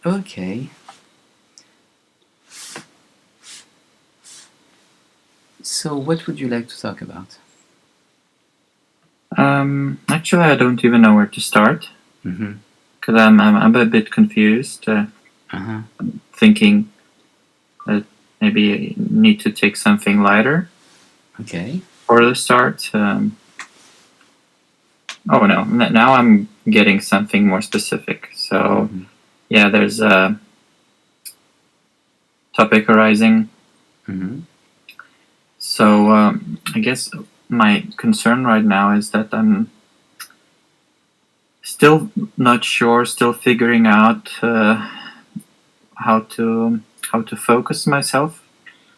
Okay. So, what would you like to talk about? Actually, I don't even know where to start Mm-hmm. because I'm a bit confused. Uh-huh. Thinking that maybe I need to take something lighter Okay. for the start. Oh no! Now I'm getting something more specific. So Mm-hmm. yeah, there's a topic arising. Mm-hmm. So I guess my concern right now is that I'm still not sure, still figuring out how to how to focus myself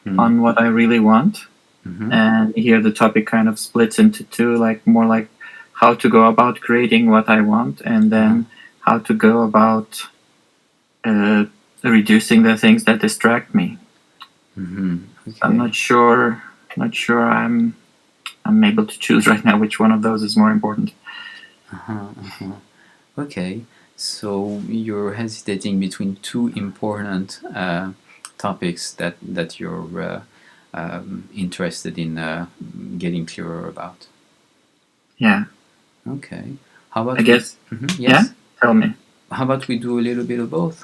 Mm-hmm. on what I really want. Mm-hmm. And here the topic kind of splits into two, like more like how to go about creating what I want, and Uh-huh. then how to go about uh, reducing the things that distract me. Mm-hmm. So I'm Okay. not sure I'm able to choose right now which one of those is more important. Uh-huh. Uh-huh. Okay. So you're hesitating between two important topics that you're interested in getting clearer about. Yeah, Okay. How I about we? guess. Mhm, Yeah, yes. tell me. How about we do a little bit of both?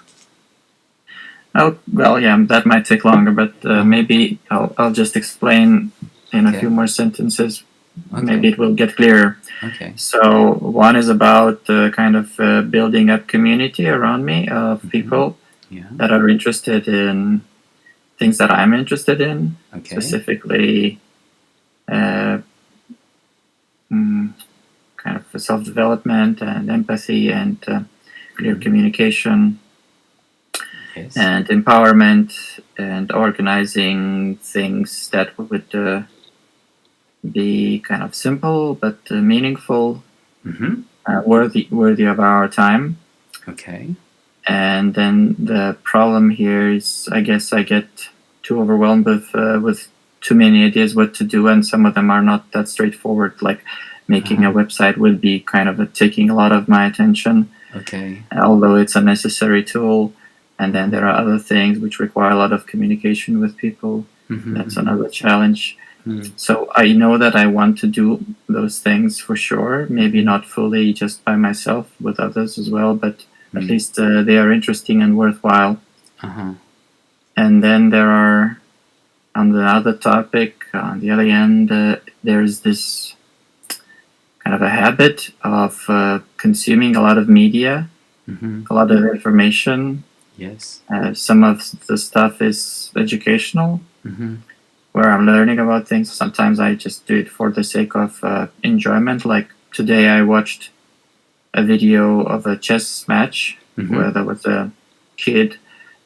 Oh well, yeah, that might take longer, but Uh-huh. maybe I'll just explain in a few Okay. more sentences. Maybe Okay. it will get clearer. Okay. So one is about kind of building up community around me of Mm-hmm. people Yeah. that are interested in things that I'm interested in, Okay. specifically uh, mm, kind of self development and empathy and clear Mm-hmm. communication Yes. and empowerment and organizing things that would be kind of simple but meaningful, Mm-hmm. worthy of our time. Okay. And then the problem here is, I guess, I get too overwhelmed with too many ideas what to do, and some of them are not that straightforward. Like making a Uh-huh. website would be kind of taking a lot of my attention, Okay. although it's a necessary tool. And then Uh-huh. there are other things which require a lot of communication with people. Mm-hmm. That's Mm-hmm. another challenge. Mm-hmm. So I know that I want to do those things for sure. Maybe Mm-hmm. not fully just by myself, with others as well, but at Mm. least they are interesting and worthwhile. Uh-huh. And then there are, on the other topic, on the other end, there's this kind of a habit of consuming a lot of media, Mm-hmm. a lot of information. Yes. Some of the stuff is educational, Mm-hmm. where I'm learning about things. Sometimes I just do it for the sake of enjoyment. Like today, I watched a video of a chess match Mm-hmm. where there was a kid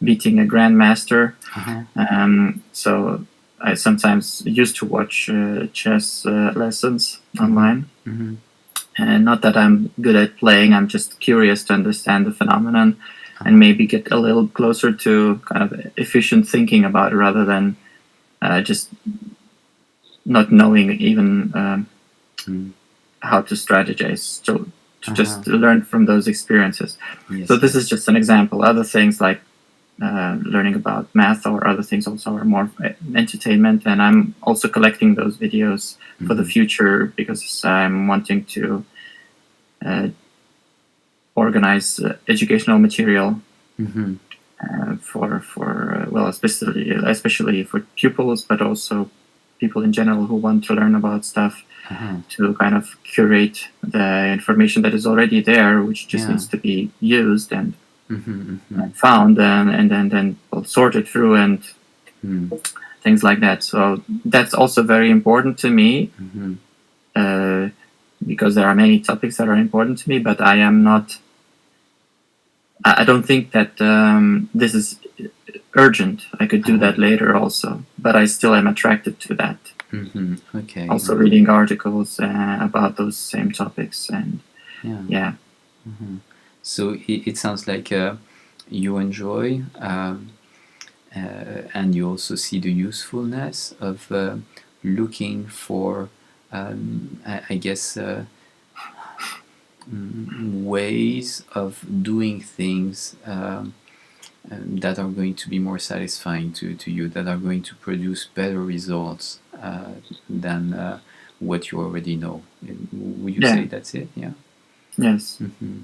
beating a grandmaster. Uh-huh. So I sometimes used to watch chess lessons Mm-hmm. online. Mm-hmm. And not that I'm good at playing, I'm just curious to understand the phenomenon and Uh-huh. maybe get a little closer to kind of efficient thinking about it rather than just not knowing even Mm. how to strategize. To Uh-huh. just learn from those experiences. So Yes. this is Yes. just an example. Other things like learning about math or other things also are more entertainment, and I'm also collecting those videos for the Mm-hmm. future because I'm wanting to uh, organize educational material Mm-hmm. for well, especially for pupils, but also people in general who want to learn about stuff, Uh-huh. to kind of curate the information that is already there, which just Yeah. needs to be used and Mm-hmm. Mm-hmm. found, and then sorted through and Mm. things like that. So that's also very important to me, Mm-hmm. uh, because there are many topics that are important to me, but I am not. I don't think that this is urgent. I could do Uh-huh. that later also, but I still am attracted to that. Mm-hmm. Okay. Also, Okay. reading articles about those same topics, and Yeah. yeah, Mm-hmm. So it sounds like you enjoy and you also see the usefulness of looking for, I guess, ways of doing things. that are going to be more satisfying to you, that are going to produce better results than what you already know. Would you Yeah. say that's it? Yeah. Yes. Hmm.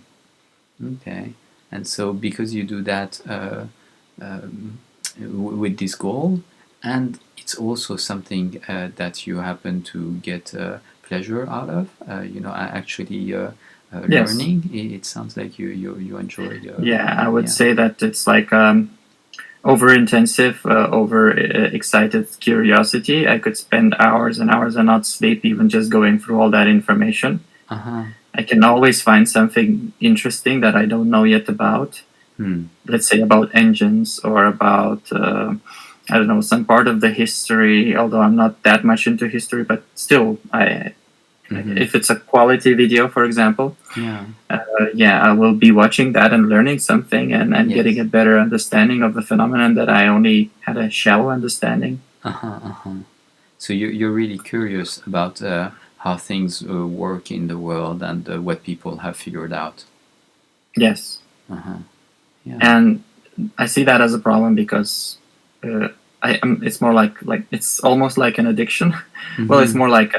Okay. And so because you do that with this goal, and it's also something that you happen to get pleasure out of, actually Yes. learning. It sounds like you enjoy. Yeah, I would Yeah. say that it's like over intensive, over excited curiosity. I could spend hours and hours and not sleep even just going through all that information. Uh huh. I can always find something interesting that I don't know yet about. Hmm. Let's say about engines or about I don't know, some part of the history. Although I'm not that much into history, but still, I Mm-hmm. if it's a quality video, for example, Yeah. yeah, I will be watching that and learning something and getting a Yes. better understanding of the phenomenon that I only had a shallow understanding. Uh huh. Uh huh. So you're really curious about how things work in the world and what people have figured out. Yes, Uh huh. Yeah. and I see that as a problem because uh, it's more like it's almost like an addiction. Well, it's Mm-hmm. more like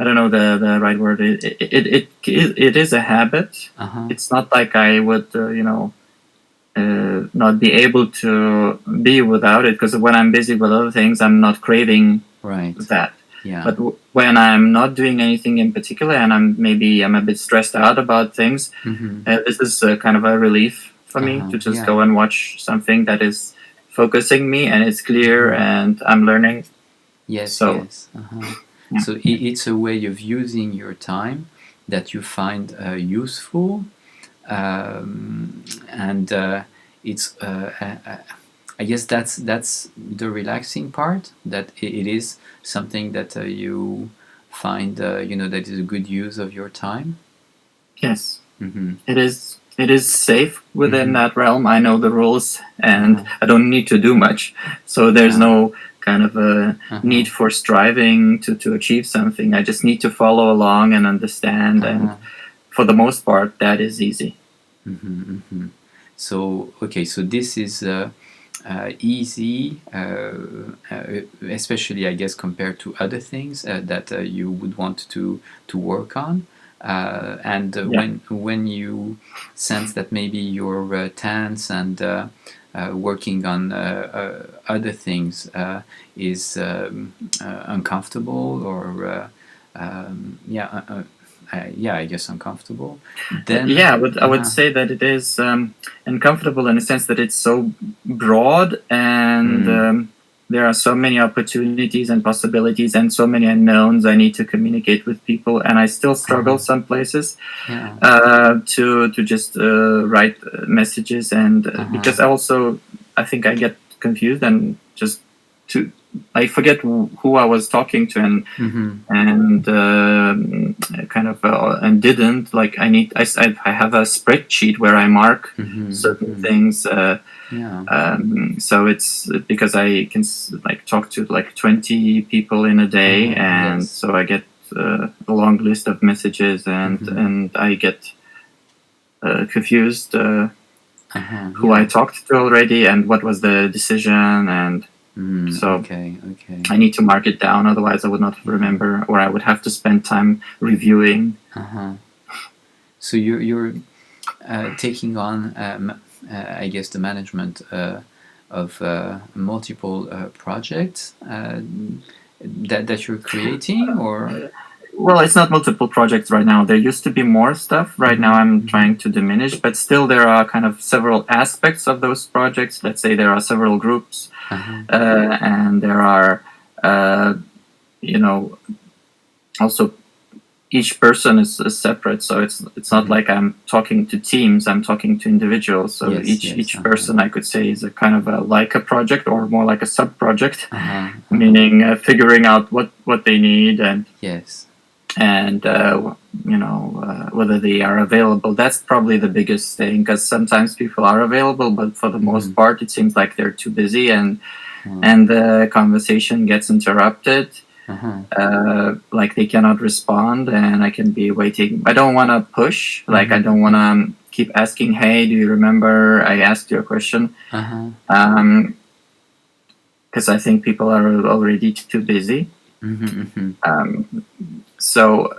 I don't know the right word. It is a habit. Uh huh. It's not like I would not be able to be without it because when I'm busy with other things, I'm not craving Right. that. Yeah. But when I'm not doing anything in particular and I'm a bit stressed out about things, Mm-hmm. this is kind of a relief for Uh me huh. to just Yeah. go and watch something that is focusing me and it's clear Mm-hmm. and I'm learning. Yes. So Yes. Uh huh. yeah, So it's a way of using your time that you find useful, and it's I guess that's the relaxing part. That it is something that you find that is a good use of your time. yes, Mm-hmm. it is safe within Mm-hmm. that realm. I know the rules and Uh-huh. I don't need to do much. So there's Yeah. no kind of a Uh-huh. need for striving to achieve something. I just need to follow along and understand and Uh-huh. for the most part that is easy. Mm-hmm. Mm-hmm. So okay, so this is easy, especially I guess compared to other things that you would want to work on. And Yeah. when you sense that maybe you're tense and working on other things is uncomfortable or yeah, I guess uncomfortable. Then Yeah, I would say that it is uncomfortable in the sense that it's so broad and mm, there are so many opportunities and possibilities and so many unknowns. I need to communicate with people, and I still struggle some places yeah, to just write messages and uh-huh, because I think I get confused and just to I forget who I was talking to mm-hmm, and kind of and didn't like I have a spreadsheet where I mark mm-hmm, certain mm-hmm, things yeah, so it's because I can like talk to like 20 people in a day uh-huh, and yes, so I get a long list of messages mm-hmm, and I get confused uh-huh, who I yeah, talked to already and what was the decision and so okay, okay, I need to mark it down, otherwise I would not yeah, remember, or I would have to spend time reviewing. uh-huh. So you're taking on, I guess, the management of multiple projects that you're creating, or Well, it's not multiple projects right now. There used to be more stuff. Right now, mm-hmm, I'm mm-hmm, trying to diminish, but still, there are kind of several aspects of those projects. Let's say there are several groups, uh-huh, and there are, uh, you know, also each person is separate, so it's not mm-hmm. like I'm talking to teams. I'm talking to individuals. So Yes, yes, each person I could say is a kind of like a project or more like a sub project, uh-huh, uh-huh, meaning figuring out what they need yes, and whether they are available. That's probably the biggest thing because sometimes people are available, but for the mm-hmm, most part, it seems like they're too busy uh, and the conversation gets interrupted uh-huh, like they cannot respond and I can be waiting. I don't want to push, like I mm-hmm, don't want mm-hmm, to keep asking, "Hey, do you remember I asked you a question?" Uh-huh. Because I think people are already too busy. Mm-hmm, mm-hmm. So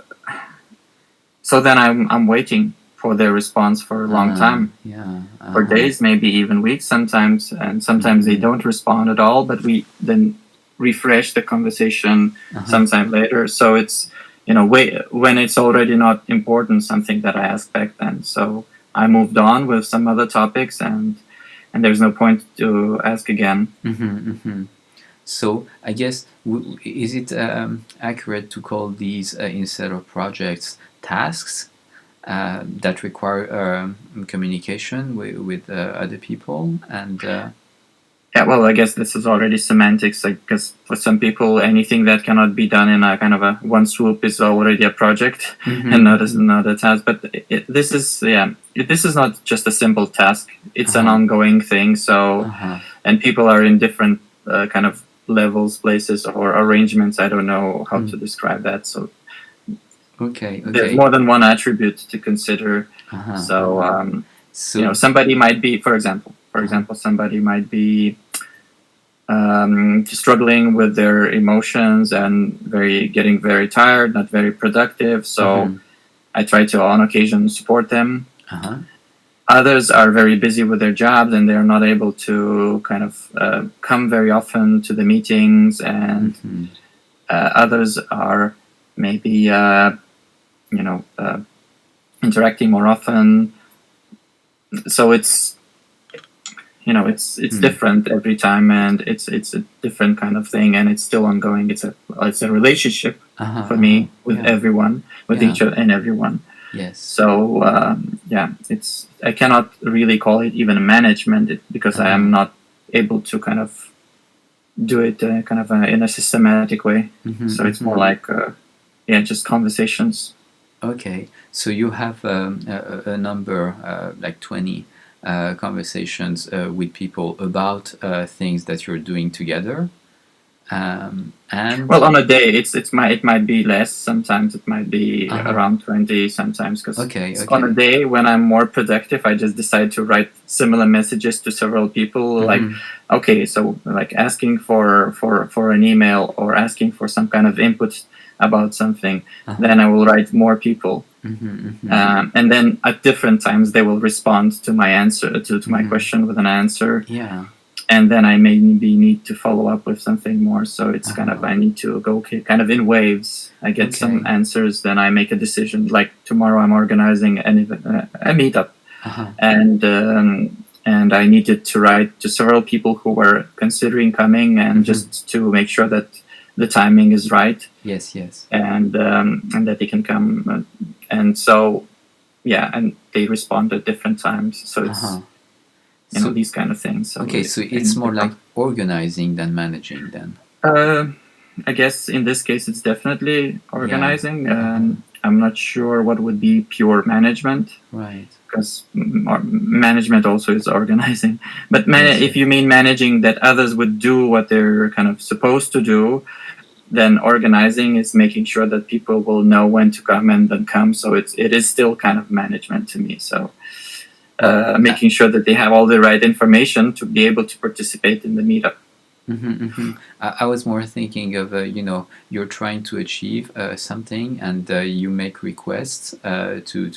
then I'm waiting for their response for a long time, Yeah. for Uh-huh. days, maybe even weeks sometimes, and sometimes they don't respond at all. But we then refresh the conversation sometime later. So it's when it's already not important, something that I asked back then. So I moved on with some other topics, and there's no point to ask again. Mm-hmm, mm-hmm. So I guess is it accurate to call these instead of projects tasks that require communication with other people and Yeah, well, I guess this is already semantics, because for some people, anything that cannot be done in a kind of a one swoop is already a project and not a task. But this is this is not just a simple task; it's an ongoing thing. So, and people are in different kind of levels, places, or arrangements. I don't know how to describe that. So, there's more than one attribute to consider. So, somebody might be, for example, somebody might be struggling with their emotions and getting very tired, not very productive. So I try to, on occasion, support them. Others are very busy with their jobs and they're not able to kind of come very often to the meetings, and others are maybe interacting more often. So it's different every time, and it's a different kind of thing, and it's still ongoing. It's a relationship for me with everyone, with each other and everyone. Yes. So I cannot really call it even a management, because I am not able to kind of do it in a systematic way. So it's more like just conversations. Okay, so you have a number like 20 conversations with people about things that you're doing together, and well, on a day, it might be less. Sometimes it might be around 20. Sometimes, because on a day when I'm more productive, I just decide to write similar messages to several people. Like, okay, so like asking for an email or asking for some kind of input about something, then I will write more people. And then at different times they will respond to my answer to my question with an answer. Yeah. And then I maybe need to follow up with something more. So it's kind of, I need to go kind of in waves. I get some answers, then I make a decision. Like tomorrow I'm organizing a meetup, and I needed to write to several people who were considering coming, and just to make sure that the timing is right. Yes, yes. And that they can come. And so, and they respond at different times. So it's, these kind of things. So okay, so it's more like organizing than managing then. I guess in this case, it's definitely organizing. I'm not sure what would be pure management. Right. Because management also is organizing. But if you mean managing that others would do what they're kind of supposed to do, then organizing is making sure that people will know when to come and then come. So it is still kind of management to me. So making sure that they have all the right information to be able to participate in the meetup. I was more thinking of you're trying to achieve something, and you make requests to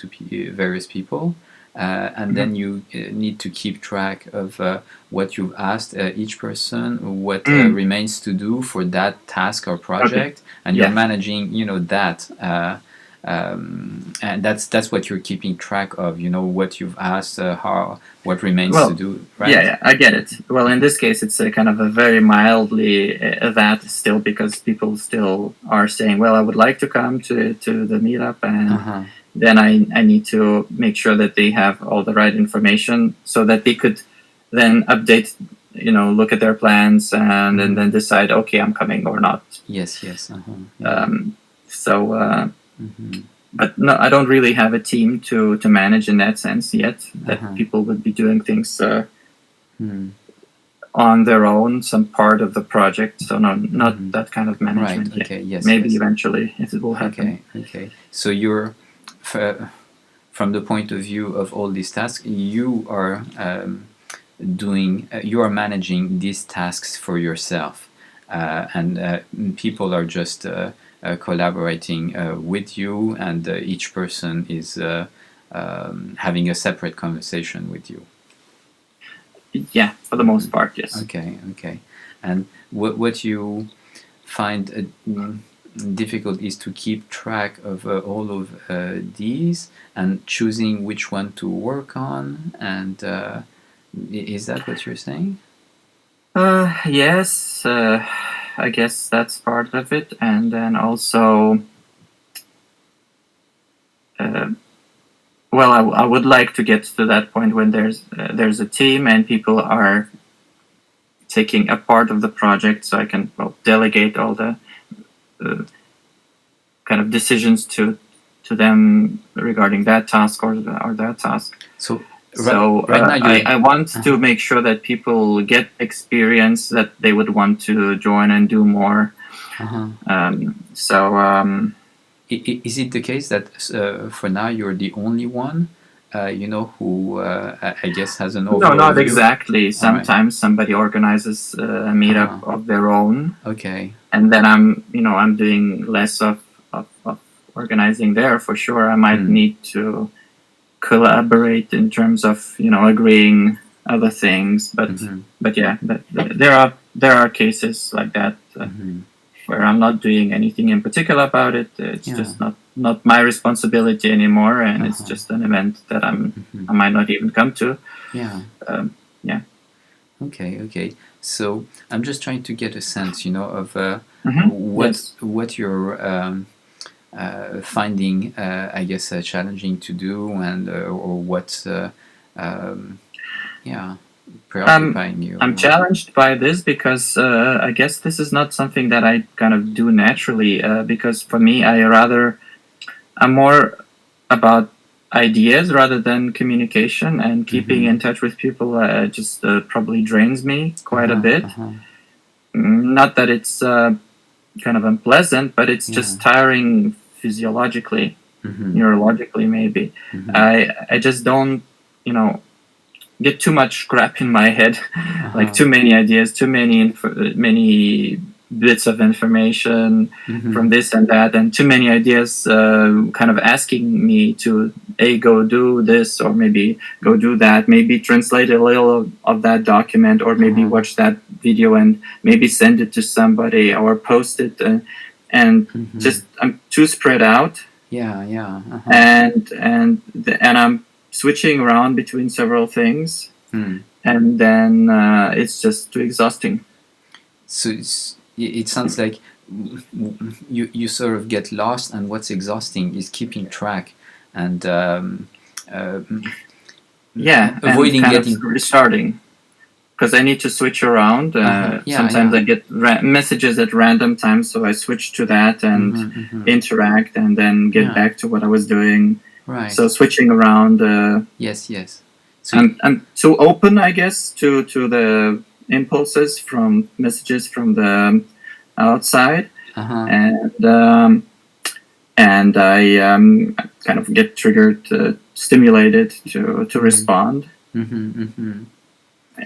various people, and then you need to keep track of what you've asked each person, what remains to do for that task or project, and you're managing that. And that's what you're keeping track of. What you've asked, what remains to do. Right? Yeah, I get it. Well, in this case, it's a kind of a very mildly that still, because people still are saying, "Well, I would like to come to the meetup," and then I need to make sure that they have all the right information so that they could then update. Look at their plans and then decide, okay, I'm coming or not. Yes, yes. But no, I don't really have a team to manage in that sense yet. That people would be doing things on their own, some part of the project. So no, not that kind of management yet. Okay. Yes. Maybe eventually it will happen. Okay. So you're from the point of view of all these tasks, you are you are managing these tasks for yourself, and people are just collaborating with you, and each person is having a separate conversation with you. Yeah, for the most part, yes. Okay, okay. And what you find difficult is to keep track of all of these and choosing which one to work on. And is that what you're saying? Yes, I guess that's part of it, and then also, well, I would like to get to that point when there's a team and people are taking a part of the project, so I can delegate all the kind of decisions to them regarding that task or that task. So Right now I want to make sure that people get experience that they would want to join and do more. Is it the case that for now you're the only one, who I guess has an overall No, not view? exactly. Sometimes somebody organizes a meetup of their own. Okay. And then I'm doing less of organizing there for sure. I might need to collaborate in terms of agreeing other things, but yeah, there are cases like that where I'm not doing anything in particular about it. It's just not my responsibility anymore, and it's just an event that I might not even come to. Yeah. Yeah. Okay. So I'm just trying to get a sense, of what you're finding, I guess, challenging to do, and or what's preoccupying you. I'm challenged by this because I guess this is not something that I kind of do naturally. Because for me, I'm more about ideas rather than communication, and keeping in touch with people just probably drains me quite a bit. Not that it's kind of unpleasant, but it's just tiring physiologically, neurologically maybe. I just don't, get too much crap in my head, like too many ideas, too many bits of information from this and that, and too many ideas kind of asking me to go do this, or maybe go do that, maybe translate a little of that document, or maybe watch that video and maybe send it to somebody or post it, and just I'm too spread out. And I'm switching around between several things, and then it's just too exhausting. So it sounds like you sort of get lost, and what's exhausting is keeping track and avoiding getting restarting, because I need to switch around. Sometimes I get messages at random times, so I switch to that and interact, and then get back to what I was doing. Right. So switching around. Yes. So I'm too open, I guess, to the impulses from messages from the outside, and I kind of get triggered, stimulated to respond.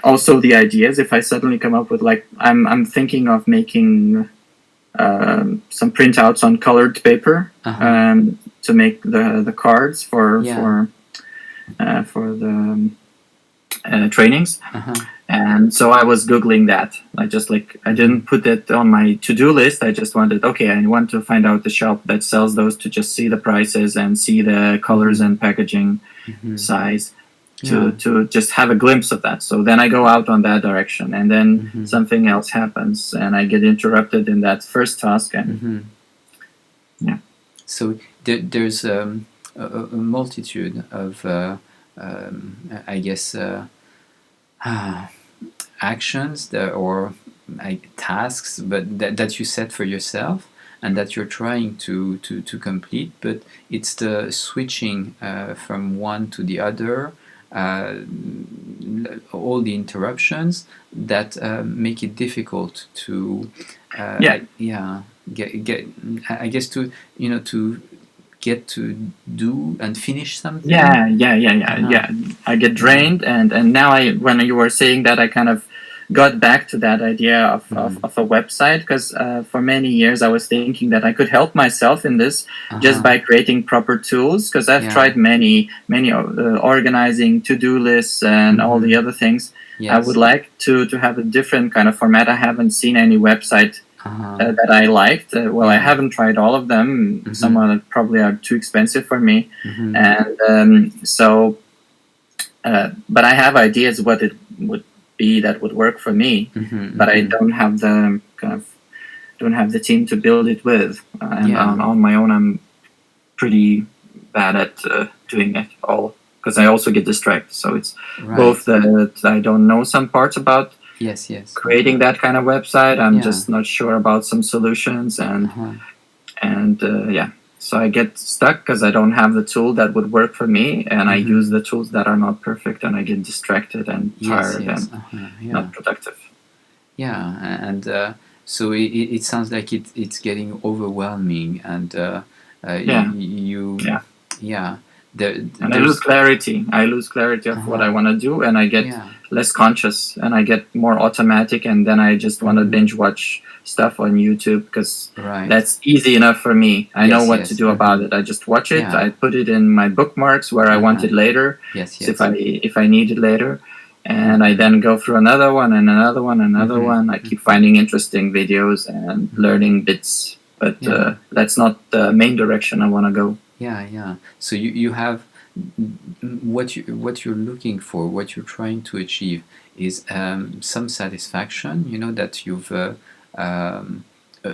Also, the ideas. If I suddenly come up with I'm thinking of making some printouts on colored paper to make the cards for the trainings. And so I was Googling that. I didn't put it on my to-do list. I just wanted, I want to find out the shop that sells those, to just see the prices and see the colors and packaging size, to just have a glimpse of that. So then I go out on that direction, and then something else happens, and I get interrupted in that first task. And so there's a multitude of I guess actions or tasks, but that you set for yourself and that you're trying to complete, but it's the switching from one to the other, all the interruptions that make it difficult to get I guess to get to do and finish something. Yeah. I get Yeah. drained, and now when you were saying that, I kind of got back to that idea Mm-hmm. of a website, because for many years I was thinking that I could help myself in this just Uh-huh. by creating proper tools, because I've Yeah. tried many organizing to-do lists and all the Mm-hmm. other things. I would Yes. like to have a different kind of format. I haven't seen any website Uh-huh. that I liked. Well, I Yeah. haven't tried all of them. Some Mm-hmm. are probably are too expensive for me, Mm-hmm. and but I have ideas what it would be that would work for me. Mm-hmm. But I Mm-hmm. don't have the team to build it with, and Yeah. on my own, I'm pretty bad at doing it all, because I also get distracted. So it's both Right. that I don't know some parts about Yes. Yes. creating that kind of website. I'm Yeah. just not sure about some solutions, Uh-huh. and yeah. So I get stuck because I don't have the tool that would work for me, and I use Mm-hmm. the tools that are not perfect, and I get distracted and Yes. tired Yes. and Uh-huh. Yeah. not productive. Yeah. And so it sounds like it's getting overwhelming, and Yeah, you, yeah. yeah. And I lose There's. clarity. I lose clarity of what I Uh-huh. want to do, and I get Yeah. less conscious, and I get more automatic, and then I just want to Mm-hmm. binge watch stuff on YouTube, because Right. that's easy enough for me. I know Yes. what to Yes. do about Mm-hmm. it. I just watch it. Yeah. I put it in my bookmarks where I want Uh-huh. it later, Yes. so Yes. if I need it later, and I Mm-hmm. then go through another one and another one, another Mm-hmm. one. I keep Mm-hmm. finding interesting videos and Mm-hmm. learning bits, but Yeah. that's not the main direction I want to go. Yeah. Yeah. So you have what you're looking for, what you're trying to achieve is some satisfaction. You know that you've um, uh,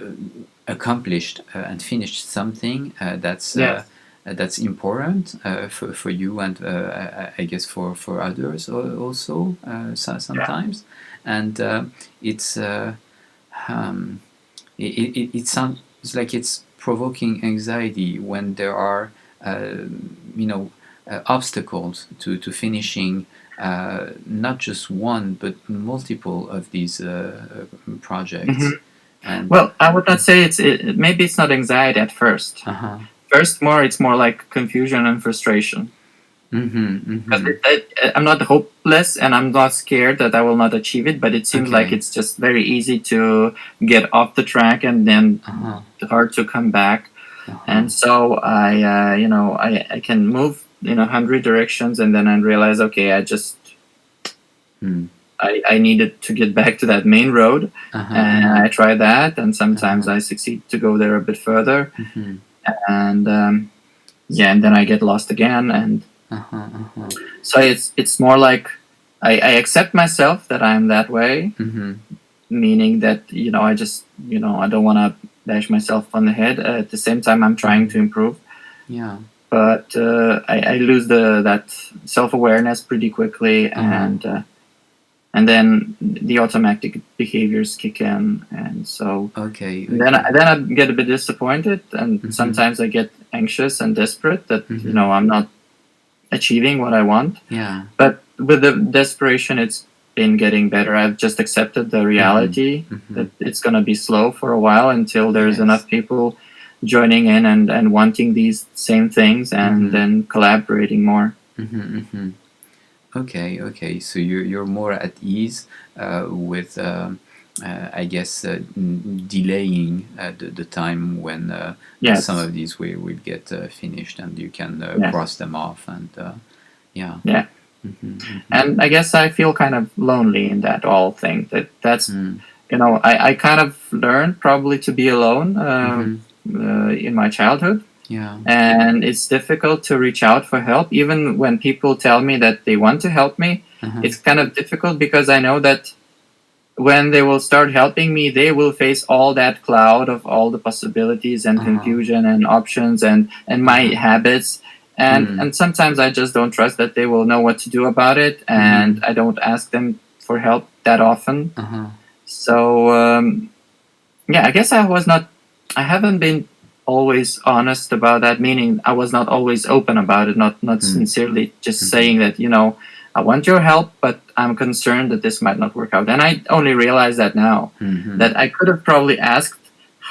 accomplished and finished something Yes. that's important for you and I guess for others also Yeah. sometimes, and it's um, it sounds like it's provoking anxiety when there are uh, you know obstacles to finishing not just one but multiple of these projects. Hmm. And Well, I would not say maybe it's not anxiety at first. uh-huh. It's more like confusion and frustration. Mm-hmm. Because Mm-hmm. I'm not hopeless, and I'm not scared that I will not achieve it, but it seems like Okay. it's just very easy to get off the track, and then Uh-huh. hard to come back. Uh-huh. And so I can move in 100 directions, and then I realize, okay, Hmm. I needed to get back to that main road, Uh-huh. and Uh-huh. I try that, and sometimes Uh-huh. I succeed to go there a bit further, Mm-hmm. and yeah, and then I get lost again, and Uh-huh. Uh-huh. so it's more like I accept myself that I'm that way, Mm-hmm. meaning that I just I don't want to bash myself on the head. At the same time, I'm trying Mm-hmm. to improve, Yeah. but I lose that self awareness pretty quickly, Uh-huh. and then the automatic behaviors kick in, and so Okay. then Okay. I get a bit disappointed, and Mm-hmm. sometimes I get anxious and desperate that Mm-hmm. I'm not achieving what I want. Yeah. But with the desperation, it's been getting better. I've just accepted the Mm-hmm. reality Mm-hmm. that it's going to be slow for a while until there's Yes. enough people joining in and wanting these same things, and Mm-hmm. then collaborating more. Mm-hmm. Mm-hmm. Okay. Okay. So you're more at ease with I guess delaying the time when some Yes. of these will get finished and you can Yes. cross them off and yeah. Yeah. Mm-hmm. Mm-hmm. And I guess I feel kind of lonely in that all thing. That's Mm. I kind of learned probably to be alone Mm-hmm. in my childhood, Yeah. and it's difficult to reach out for help. Even when people tell me that they want to help me, Uh-huh. it's kind of difficult, because I know that when they will start helping me, they will face all that cloud of all the possibilities and Uh-huh. confusion and options and my Uh-huh. habits. Mm. And sometimes I just don't trust that they will know what to do about it, and Mm-hmm. I don't ask them for help that often. Uh-huh. So yeah, I guess I haven't been always honest about that, meaning I was not always open about it, not Mm. sincerely just Mm-hmm. saying that, I want your help, but I'm concerned that this might not work out. And I only realize that now, Mm-hmm. that I could have probably asked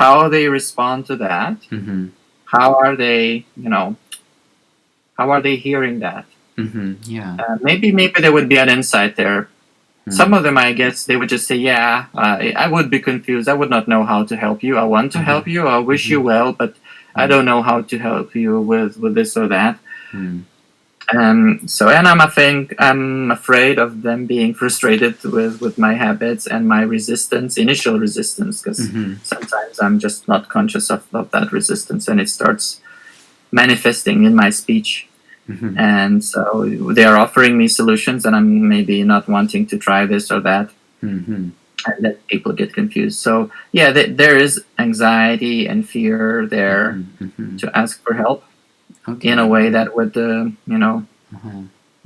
how they respond to that, Mm-hmm. how are they, how are they hearing that? Yeah. Maybe there would be an insight there. Some Mm. of them, I guess, they would just say, "Yeah, I would be confused. I would not know how to help you. I want to help you. I wish you well, but I don't know how to help you with this or that." Mm. And I'm afraid of them being frustrated with my habits and my initial resistance, because sometimes I'm just not conscious of that resistance, and it starts manifesting in my speech. And so they are offering me solutions, and I'm maybe not wanting to try this or that, and then people get confused. So yeah, there is anxiety and fear there to ask for help in a Okay. way that would,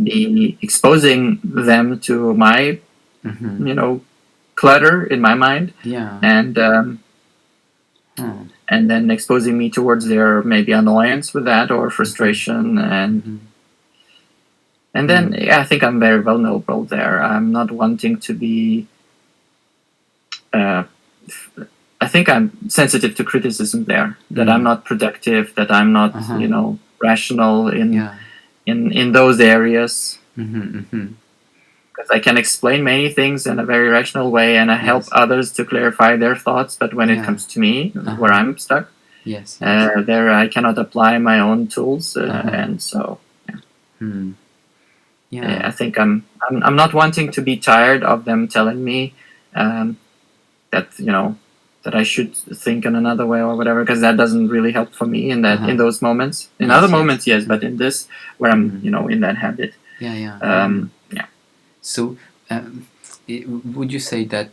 be exposing them to my, clutter in my mind, Yeah. and Hmm. and then exposing me towards their maybe annoyance with that, or frustration, and then yeah, I think I'm very vulnerable there. I'm not wanting to be. Uh, I think I'm sensitive to criticism there. That I'm not productive. That I'm not, rational Yeah. in those areas. Mm-hmm. Because I can explain many things in a very rational way, and I help Yes. others to clarify their thoughts. But when it Yeah. comes to me, where I'm stuck, Yes. Yes. there I cannot apply my own tools, Uh-huh. and so Hmm. Yeah. I think I'm not wanting to be tired of them telling me, um, that that I should think in another way or whatever, because that doesn't really help for me in those moments. In other Yes. Yes. moments, yes, but in this, where I'm in that habit. Yeah. Yeah. Yeah. So, would you say that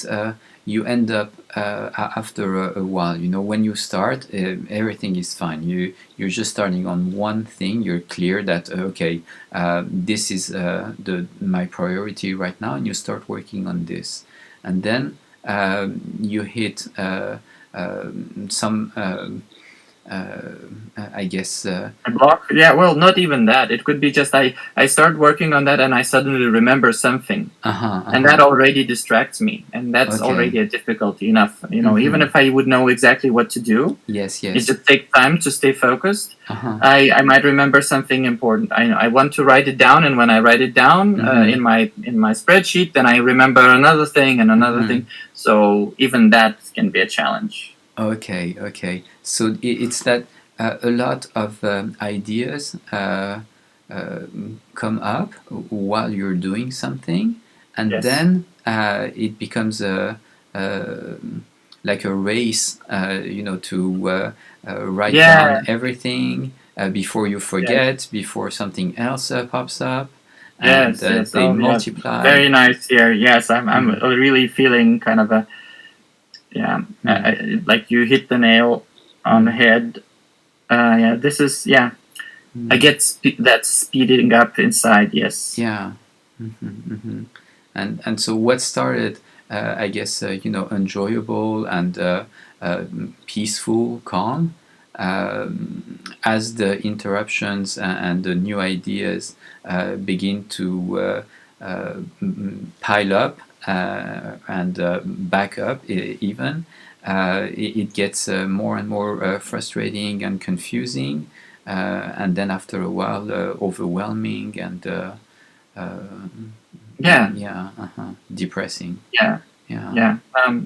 you end up after a while? You know, when you start, everything is fine. You're just starting on one thing. You're clear that okay, this is the my priority right now, and you start working on this, and then you hit some. I guess. A block? Yeah, well, not even that. It could be just I start working on that, and I suddenly remember something. And that already distracts me, and that's Okay. already a difficulty enough. Even if I would know exactly what to do, Yes. it Yes. just takes time to stay focused. Uh-huh. I might remember something important. I want to write it down, and when I write it down in my spreadsheet, then I remember another thing and another thing. So even that can be a challenge. Okay, okay. So it's that a lot of ideas come up while you're doing something, and Yes. then it becomes a like a race, to write down Yeah. everything before you Yes. forget, before something else pops up, and Yes. Yes. they Oh, yeah. multiply. Very nice here. Yes, I'm really feeling kind of a, yeah, like you hit the nail on the head. Yeah, this is, yeah. I get that speeding up inside. Yes. Yeah. And so what started, I guess, enjoyable and peaceful, calm, as the interruptions and the new ideas begin to pile up and back up, even. It gets more and more frustrating and confusing, and then after a while, overwhelming and uh, Yeah. yeah, depressing. Yeah. Yeah. Yeah.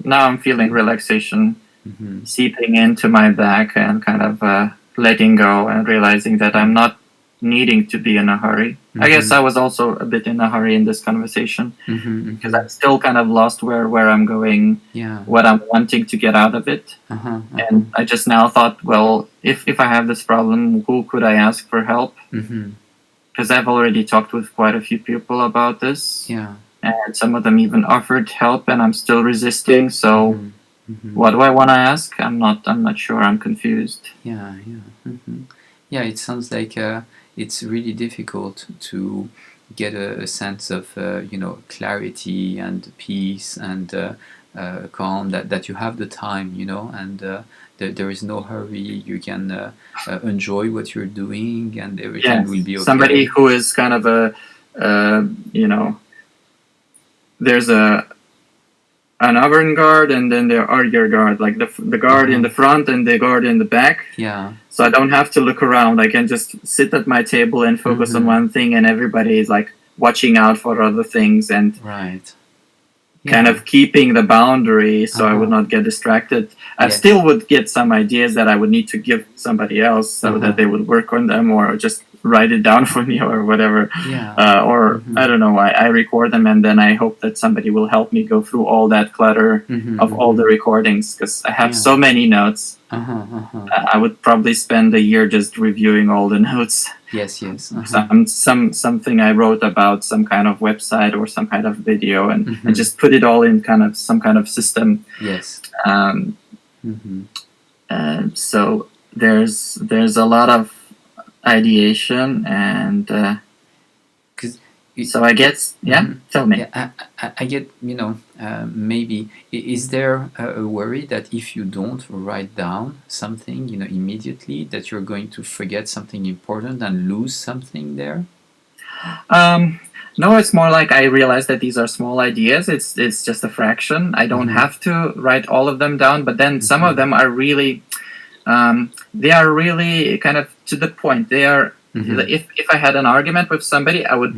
Now I'm feeling relaxation Mm-hmm. seeping into my back, and kind of letting go, and realizing that I'm not needing to be in a hurry. I guess I was also a bit in a hurry in this conversation, because I'm still kind of lost where I'm going, Yeah. what I'm wanting to get out of it. And I just now thought, well, if I have this problem, who could I ask for help? Because I've already talked with quite a few people about this, Yeah. and some of them even offered help, and I'm still resisting. So what do I want to ask? I'm not sure. I'm confused. Yeah. Yeah. Yeah. It sounds like it's really difficult to get a sense of clarity and peace and calm, that you have the time, and there is no hurry. You can enjoy what you're doing, and everything will Yes, be somebody okay. who is kind of a, uh, you know, there's an avant-garde, and then there are your guard, like the guard in the front and the guard in the back. Yeah. So I don't have to look around. I can just sit at my table and focus on one thing, and everybody is like watching out for other things and Right. kind of keeping the boundary so I would not get distracted. I still would get some ideas that I would need to give somebody else so that they would work on them or just write it down for me or whatever. Or I don't know, I record them and then I hope that somebody will help me go through all that clutter of all the recordings, because I have so many notes. I would probably spend a year just reviewing all the notes. Yes. Something I wrote about some kind of website or some kind of video, and just put it all in kind of some kind of system. Yes. So there's a lot of ideation, and so I guess tell me. Yeah, I get, maybe is there a worry that if you don't write down something immediately, that you're going to forget something important and lose something there? No, it's more like I realize that these are small ideas. It's just a fraction. I don't have to write all of them down, but then some of them are really they are really kind of to the point. They are if I had an argument with somebody, I would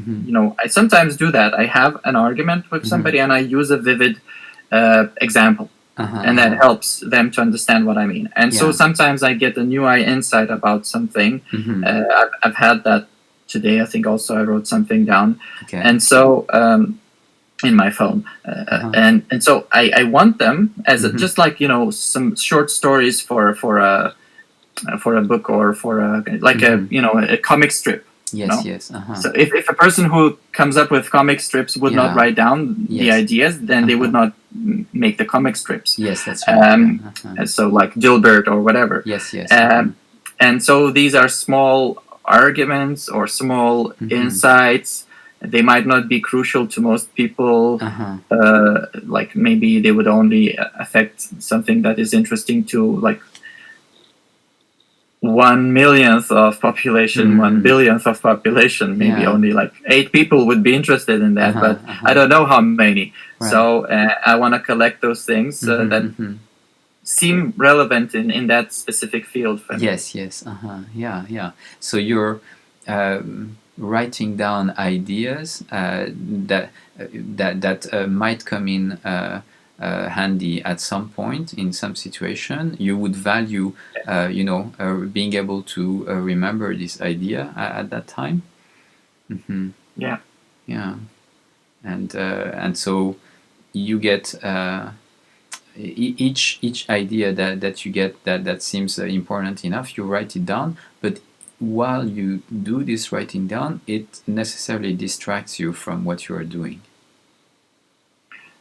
I sometimes do that. I have an argument with somebody and I use a vivid example, and that helps them to understand what I mean. And so sometimes I get a new insight about something. I've had that today. I think also I wrote something down, and so in my phone, and so I want them as just like some short stories for a book or for a comic strip. Yes. So if a person who comes up with comic strips would not write down the ideas, then they would not make the comic strips. Yes, that's right. So like Gilbert or whatever. Yes. And so these are small arguments or small insights. They might not be crucial to most people. Like maybe they would only affect something that is interesting to like 1/1,000,000th of population, 1/1,000,000,000th of population. Maybe only like 8 people would be interested in that, but I don't know how many. Right. So I want to collect those things that seem relevant in that specific field for me. Yes. Yeah. So you're writing down ideas that might come in handy at some point in some situation. You would value, being able to remember this idea at that time. Yeah. And so you get each idea that you get that seems important enough, you write it down, but while you do this writing down, it necessarily distracts you from what you are doing.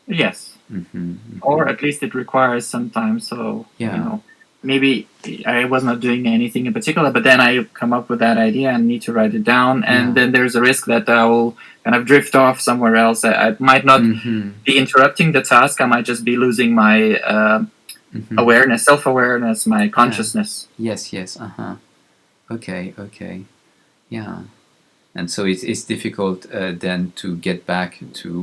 Yes. Or at least it requires some time. So maybe I was not doing anything in particular, but then I come up with that idea and need to write it down, and then there's a risk that I will kind of drift off somewhere else. I might not be interrupting the task. I might just be losing my awareness, self-awareness, my consciousness. Yes. Okay. Yeah. And so it's difficult then to get back to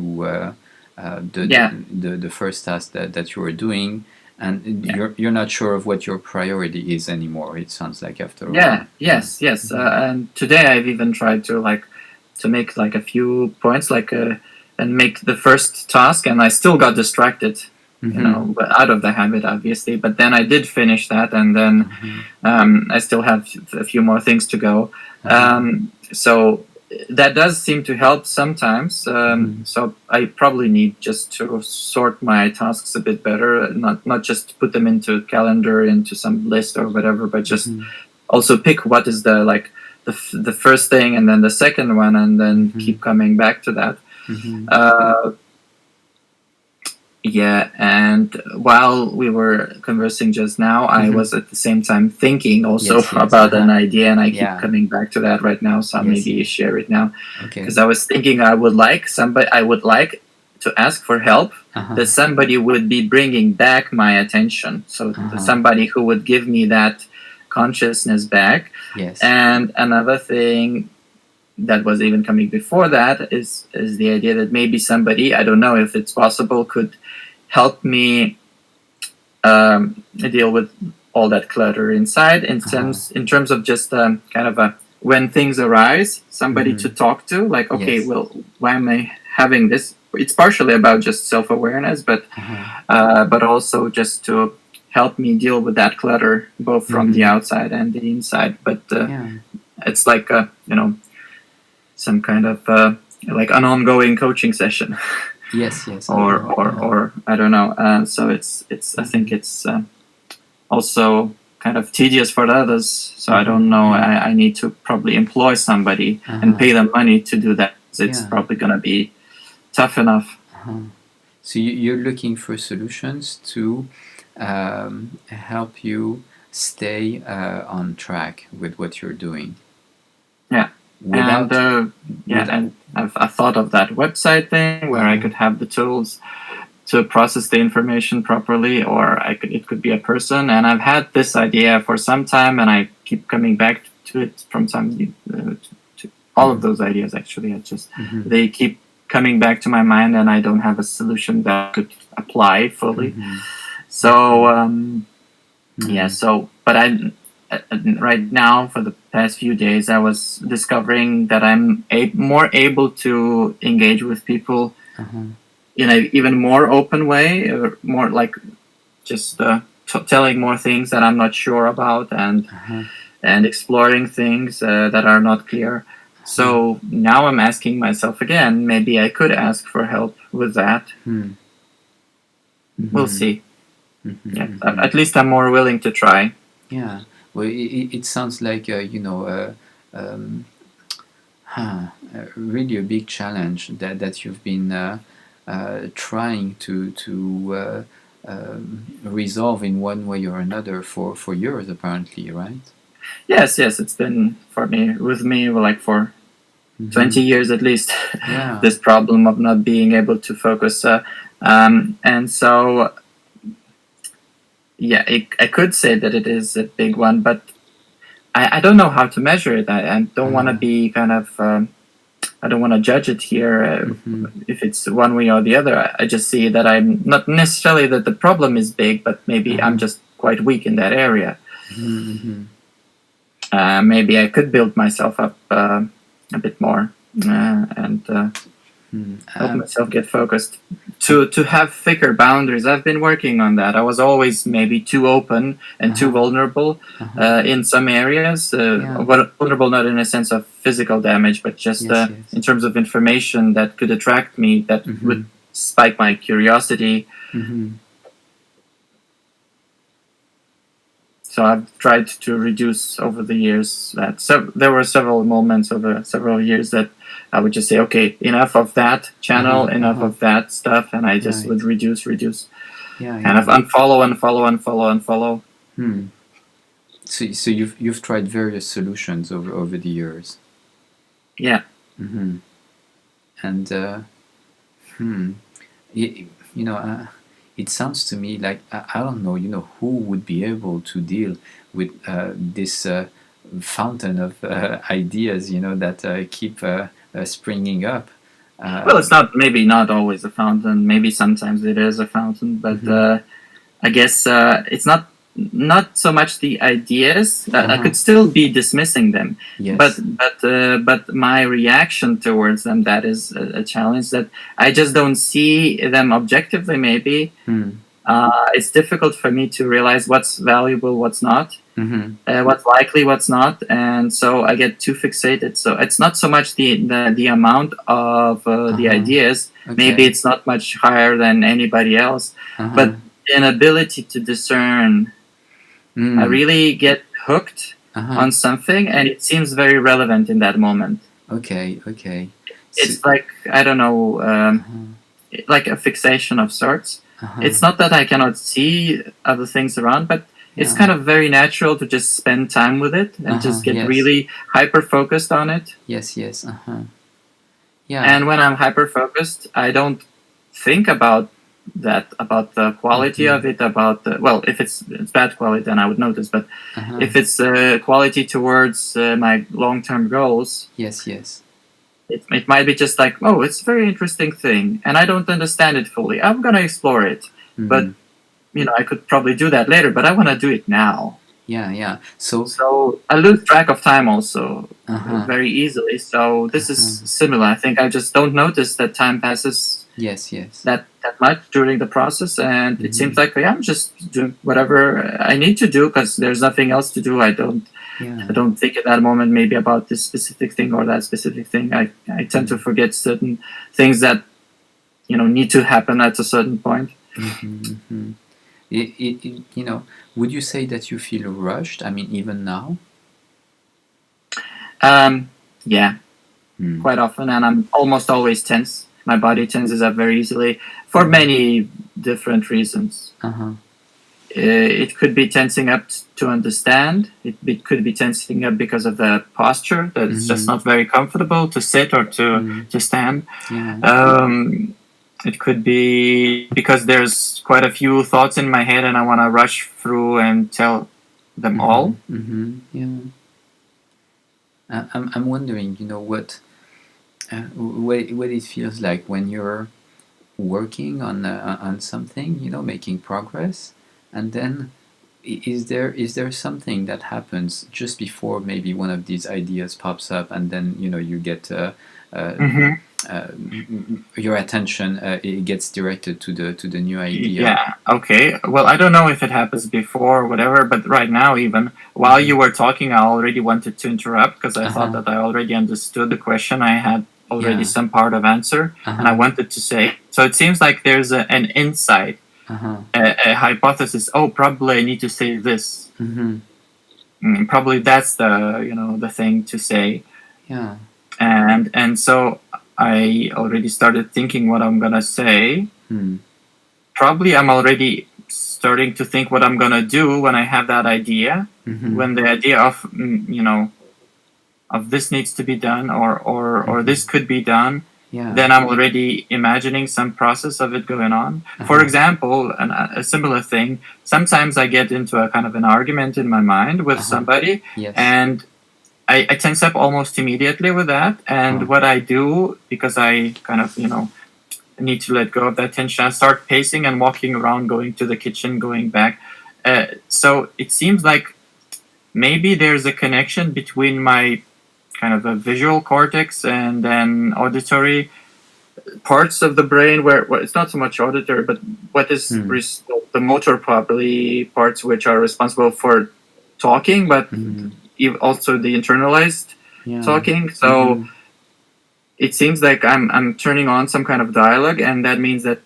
the first task that you were doing, and you're not sure of what your priority is anymore. It sounds like after all. Yes. And today I've even tried to make like a few points, and make the first task, and I still got distracted. But out of the habit, obviously. But then I did finish that, and then I still have a few more things to go. So that does seem to help sometimes. So I probably need just to sort my tasks a bit better, not just put them into a calendar, into some list or whatever, but just also pick what is the first thing and then the second one, and then keep coming back to that. And while we were conversing just now, I was at the same time thinking also about an idea, and I keep coming back to that right now, so maybe share it now. Because I was thinking I would like to ask for help, that somebody would be bringing back my attention. So somebody who would give me that consciousness back. Yes. And another thing that was even coming before that is the idea that maybe somebody, I don't know if it's possible, could help me deal with all that clutter inside in terms of just kind of a when things arise, somebody to talk to, like, okay, Yes. well, why am I having this? It's partially about just self-awareness, but also just to help me deal with that clutter, both from the outside and the inside. But Yeah. it's like some kind of like an ongoing coaching session, Yes. Yes. or I don't know. So it's I think it's also kind of tedious for others. So I don't know. I need to probably employ somebody and pay them money to do that. It's Yeah. probably going to be tough enough. So you're looking for solutions to help you stay on track with what you're doing. Yeah. Without, And I've thought of that website thing where I could have the tools to process the information properly, or it could be a person. And I've had this idea for some time, and I keep coming back to it from time to all of those ideas. Actually, they keep coming back to my mind, and I don't have a solution that could apply fully. So yeah. So, but right now, for the past few days, I was discovering that I'm more able to engage with people in an even more open way, or more like just telling more things that I'm not sure about, and exploring things that are not clear. So now I'm asking myself again, maybe I could ask for help with that. We'll see. Yeah, at least I'm more willing to try. Yeah. Well, it sounds like um, really a big challenge that you've been trying to resolve in one way or another for years, apparently, right? Yes, it's been with me like for 20 years at least. Yeah. This problem of not being able to focus, and so yeah, I could say that it is a big one, but I don't know how to measure it. I don't want to be kind of I don't want to judge it here if it's one way or the other. I just see that I'm not necessarily that the problem is big, but maybe I'm just quite weak in that area. Maybe I could build myself up a bit more and help myself get focused. To have thicker boundaries. I've been working on that. I was always maybe too open and too vulnerable in some areas. But vulnerable not in a sense of physical damage, but just in terms of information that could attract me, that would spike my curiosity. So I've tried to reduce over the years that. So there were several moments over several years that I would just say, okay, enough of that channel, enough of that stuff, and I just would reduce, kind of unfollow. So you've tried various solutions over the years. Yeah. And it sounds to me like I don't know, who would be able to deal with this fountain of ideas, that keep springing up. Well, it's maybe not always a fountain. Maybe sometimes it is a fountain, but I guess it's not so much the ideas. I could still be dismissing them, Yes. but my reaction towards them, that is a challenge, that I just don't see them objectively. Maybe it's difficult for me to realize what's valuable, what's not, what's likely, what's not, and so I get too fixated. So it's not so much the amount of the ideas. Maybe it's not much higher than anybody else, but the inability to discern. I really get hooked on something, and it seems very relevant in that moment. Okay. It's like, I don't know, like a fixation of sorts. It's not that I cannot see other things around, but it's kind of very natural to just spend time with it and just get really hyper focused on it. Yes. Yeah. And when I'm hyper focused, I don't think about the quality of it, if it's bad quality, then I would notice, but if it's quality towards my long-term goals, yes, it might be just like, oh, it's a very interesting thing and I don't understand it fully, I'm gonna explore it, but I could probably do that later, but I want to do it now. Yeah, yeah. So, So I lose track of time also uh-huh, very easily. So this is uh-huh. similar. I think I just don't notice that time passes Yes, yes. that much during the process, and it seems Mm-hmm. like I'm just doing whatever I need to do because there's nothing else to do. I Yeah. don't think at that moment maybe about this specific thing or that specific thing. I tend to forget certain things that need to happen at a certain point. Mm-hmm, mm-hmm. Would you say that you feel rushed? I mean, even now? Um, yeah, Mm. quite often, and I'm almost always tense. My body tenses up very easily for many different reasons. Uh-huh. It could be tensing up to understand. Could be tensing up because of the posture that it's just Mm-hmm. not very comfortable to sit or Mm. to stand. Yeah. It could be because there's quite a few thoughts in my head and I want to rush through and tell them Mm-hmm. all. Mm-hmm. Yeah. I'm wondering, what it feels like when you're working on something, making progress, and then is there something that happens just before maybe one of these ideas pops up, and then you get uh, Mm-hmm. your attention it gets directed to the new idea. Yeah, okay. Well, I don't know if it happens before or whatever, but right now, even while Mm-hmm. you were talking, I already wanted to interrupt because I thought Uh-huh. that I already understood the question. I had already Yeah. some part of answer, and I Uh-huh. wanted to say. So it seems like there's an insight, Uh-huh. a hypothesis. Oh, probably I need to say this. Mm-hmm. Probably that's the thing to say, Yeah. and so I already started thinking what I'm gonna say. Hmm. Probably I'm already starting to think what I'm gonna do when I have that idea. Mm-hmm. When the idea of of this needs to be done or Mm-hmm. this could be done, Yeah. then I'm already imagining some process of it going on. For Uh-huh. example, a similar thing. Sometimes I get into a kind of an argument in my mind with Uh-huh. somebody, Yes. and I tense up almost immediately with that. Huh. And what I do, because I kind of need to let go of that tension. I start pacing and walking around, going to the kitchen, going back. So it seems like maybe there's a connection between my kind of a visual cortex and then auditory parts of the brain where well, it's not so much auditory, but what is Hmm. the motor probably parts which are responsible for talking, but Mm-hmm. also the internalized Yeah. talking. So Mm-hmm. it seems like I'm turning on some kind of dialogue, and that means that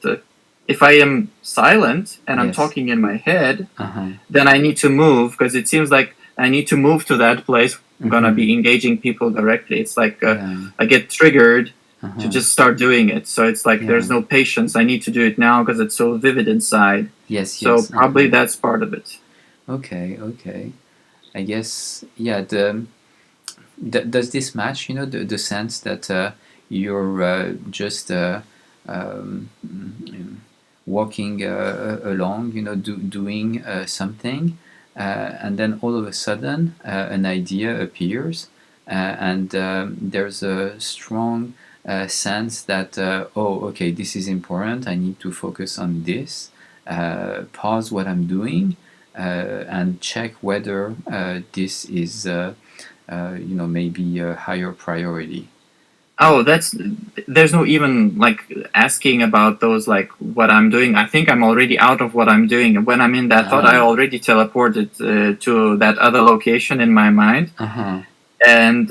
if I am silent and I'm Yes. talking in my head, Uh-huh. then I need to move because it seems like I need to move to that place. I'm gonna Mm-hmm. be engaging people directly. It's like Yeah. I get triggered to Uh-huh. just start doing it. So it's like Yeah. there's no patience. I need to do it now because it's so vivid inside. Yes, So yes. probably Uh-huh. that's part of it. Okay, okay. I guess, yeah, does this match, the sense that you're just walking along, doing something, and then all of a sudden an idea appears, and there's a strong sense that, oh, okay, this is important, I need to focus on this, pause what I'm doing, and check whether this is, maybe a higher priority. Oh, there's no even like asking about those like what I'm doing. I think I'm already out of what I'm doing. And when I'm in that thought, I Ah, already teleported to that other location in my mind. uh-huh, And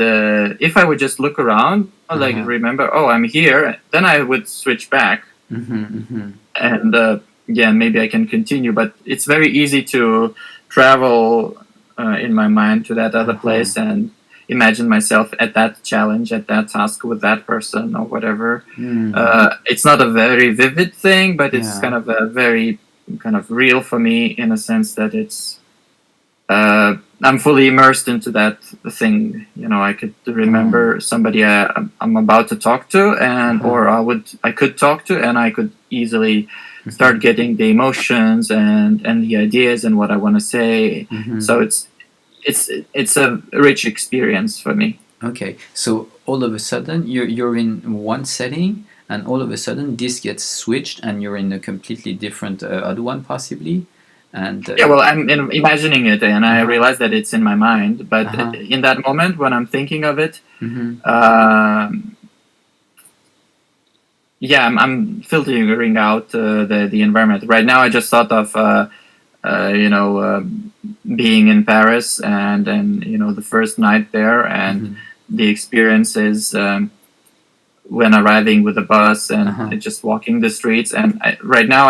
if I would just look around, like uh-huh, remember, oh, I'm here, then I would switch back mm-hmm, mm-hmm, and yeah, maybe I can continue. But it's very easy to travel in my mind to that other uh-huh, place and imagine myself at that challenge, at that task with that person or whatever. mm, It's not a very vivid thing, but it's yeah, kind of a very kind of real for me in a sense that it's I'm fully immersed into that thing. I could mm, remember somebody I'm about to talk to, and uh-huh, or I could talk to, and I could easily mm-hmm, start getting the emotions and the ideas and what I want to say. mm-hmm. So it's a rich experience for me. Okay, so all of a sudden you're in one setting, and all of a sudden this gets switched, and you're in a completely different other one possibly, and Yeah, well, I'm imagining it, and I uh-huh, realize that it's in my mind. But uh-huh, in that moment, when I'm thinking of it, mm-hmm, um, yeah, I'm filtering out the environment. Right now, I just thought of being in Paris, and the first night there, and mm-hmm, the experiences when arriving with the bus and uh-huh, just walking the streets. And right now,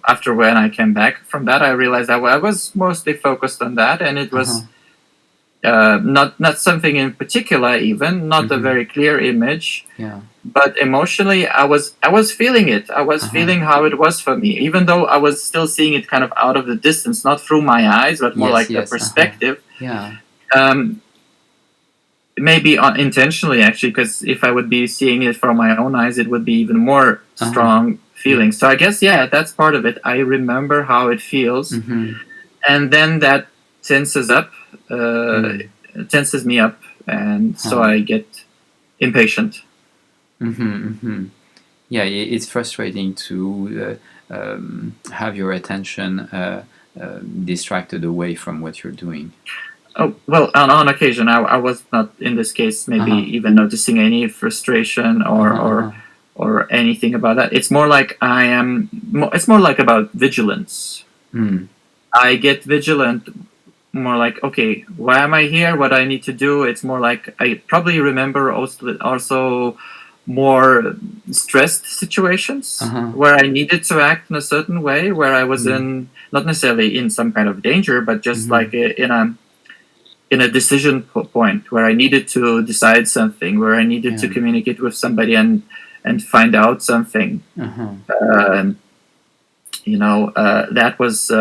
after when I came back from that, I realized that I was mostly focused on that, and it uh-huh, was not something in particular, even not a mm-hmm, very clear image, yeah, but emotionally I was feeling it. I was uh-huh, feeling how it was for me, even though I was still seeing it kind of out of the distance, not through my eyes, but more yes, like the yes, uh-huh, perspective. yeah, um, Maybe intentionally, actually, because if I would be seeing it from my own eyes, it would be even more uh-huh, strong yeah, feeling. So I guess, yeah, that's part of it. I remember how it feels, mm-hmm, and then that tenses up uh, mm, tenses me up, and so uh-huh, I get impatient. mm-hmm, mm-hmm. Yeah, it's frustrating to have your attention distracted away from what you're doing. Oh, well, on occasion, I was not in this case maybe Uh-huh, even noticing any frustration or uh-huh, or uh-huh, or anything about that. It's more like it's more like about vigilance. mm, I get vigilant, more like, okay, why am I here? What I need to do? It's more like I probably remember also more stressed situations uh-huh, where I needed to act in a certain way, where I was mm, in not necessarily in some kind of danger, but just mm-hmm, like in a decision point where I needed to decide something, where I needed to yeah, communicate with somebody and find out something. uh-huh, Um, that was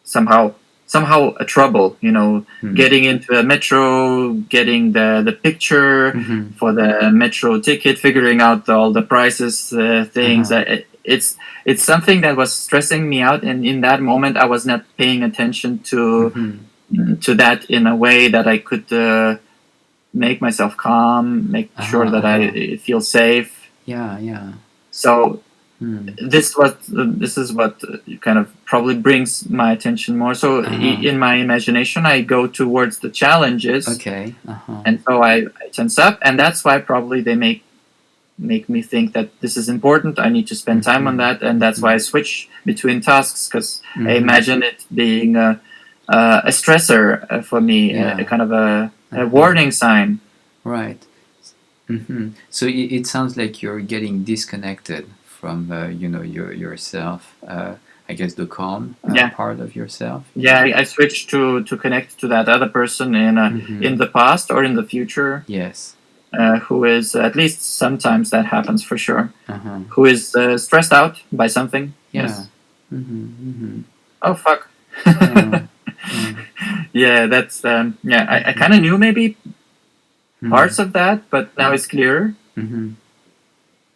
somehow a trouble. mm, Getting into a metro, getting the picture mm-hmm, for the metro ticket, figuring out all the prices, things. uh-huh, It's something that was stressing me out, and in that moment, I was not paying attention mm-hmm, to that in a way that I could make myself calm, make sure uh-huh, that uh-huh, I feel safe. yeah, yeah, So mm, this is what kind of probably brings my attention more. So uh-huh, in my imagination, I go towards the challenges, okay, uh-huh, and so I tense up, and that's why probably they make me think that this is important. I need to spend time on mm-hmm, that, and that's mm-hmm, why I switch between tasks, because I mm-hmm, imagine it being a stressor for me, a yeah, kind of a uh-huh, warning sign. right. Mm-hmm. So it sounds like you're getting disconnected from yourself. I guess the calm Yeah, part of yourself. yeah. I switch to connect to that other person Mm-hmm. in the past or in the future, Yes. who is, at least sometimes that happens for sure, Uh-huh. who is stressed out by something. Yeah. Yes. Mm-hmm. Mm-hmm. Oh fuck. Yeah. Yeah. Yeah, that's yeah. I Mm-hmm. kind of knew maybe Mm-hmm. parts of that, but now it's clearer. Mm-hmm.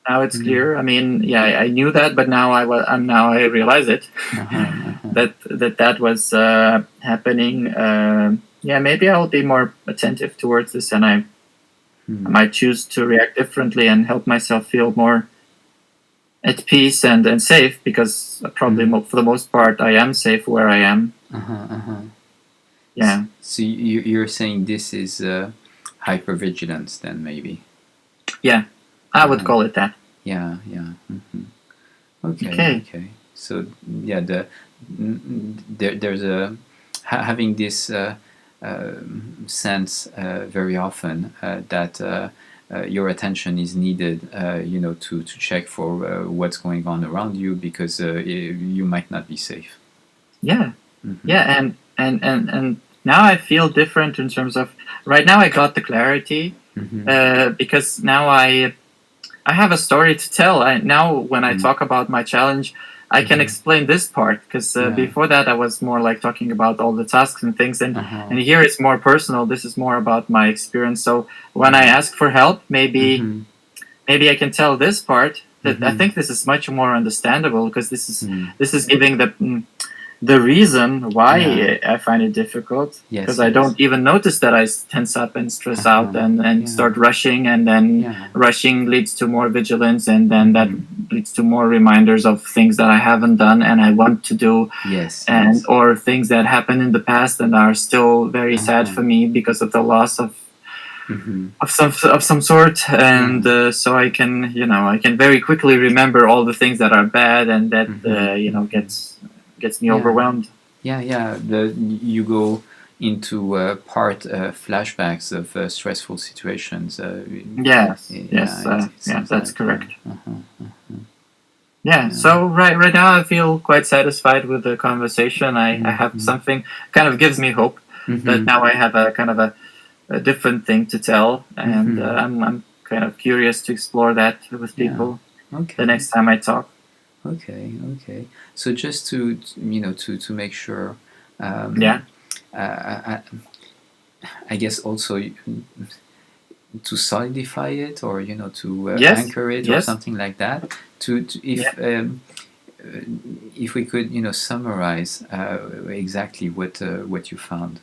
Now it's Mm-hmm. clear. I mean, yeah, I knew that, but now I realize it Uh-huh. Uh-huh. that was happening. Yeah, maybe I'll be more attentive towards this, and I Hmm. might choose to react differently and help myself feel more at peace and safe, because probably Mm-hmm. for the most part I am safe where I am. Uh-huh. Uh-huh. Yeah, So you're saying this is hypervigilance then maybe? yeah, I would Uh-huh. call it that. Yeah. Yeah. Mm-hmm. Okay, Okay. okay. So yeah, there's a having this sense very often that your attention is needed, to check for what's going on around you because you might not be safe. Yeah, Hmm. yeah, and now I feel different in terms of, right now I got the clarity, Hmm. because now I have a story to tell. Now, when I talk about my challenge, I can Hmm. explain this part, because Yeah. before that I was more like talking about all the tasks and things, and Uh huh. and here it's more personal. This is more about my experience. So when I Yeah. ask for help, Hmm. maybe I can tell this part, that I Hmm. think this is much more understandable, because Hmm. this is giving the reason why Yeah. I find it difficult, because Yes. I Yes. don't even notice that I tense up and stress out Uh-huh. and Yeah. start rushing, and then Yeah. rushing leads to more vigilance, and then that Mm-hmm. leads to more reminders of things that I haven't done and I want to do, Yes. and Yes. or things that happened in the past and are still very sad Uh-huh. for me because of the loss Mm-hmm. of some sort. And Yeah. so I can, I can very quickly remember all the things that are bad, and that Mm-hmm. Mm-hmm. gets me Yeah. overwhelmed. Yeah. Yeah. You go into part flashbacks of stressful situations. Yes, Yeah. yes, It yeah, seems that's like correct. uh-huh. Yeah, Yeah. so right now I feel quite satisfied with the conversation. I have Mm-hmm. something kind of gives me hope that Mm-hmm. now I have a kind of a different thing to tell, and Mm-hmm. I'm kind of curious to explore that with Yeah. people the Okay. next time I talk. Okay. Okay. So just to make sure, Yeah. um, I guess also to solidify it, or to Yes. anchor it or Yes. something like that. Yeah. Uh, if we could summarize exactly what you found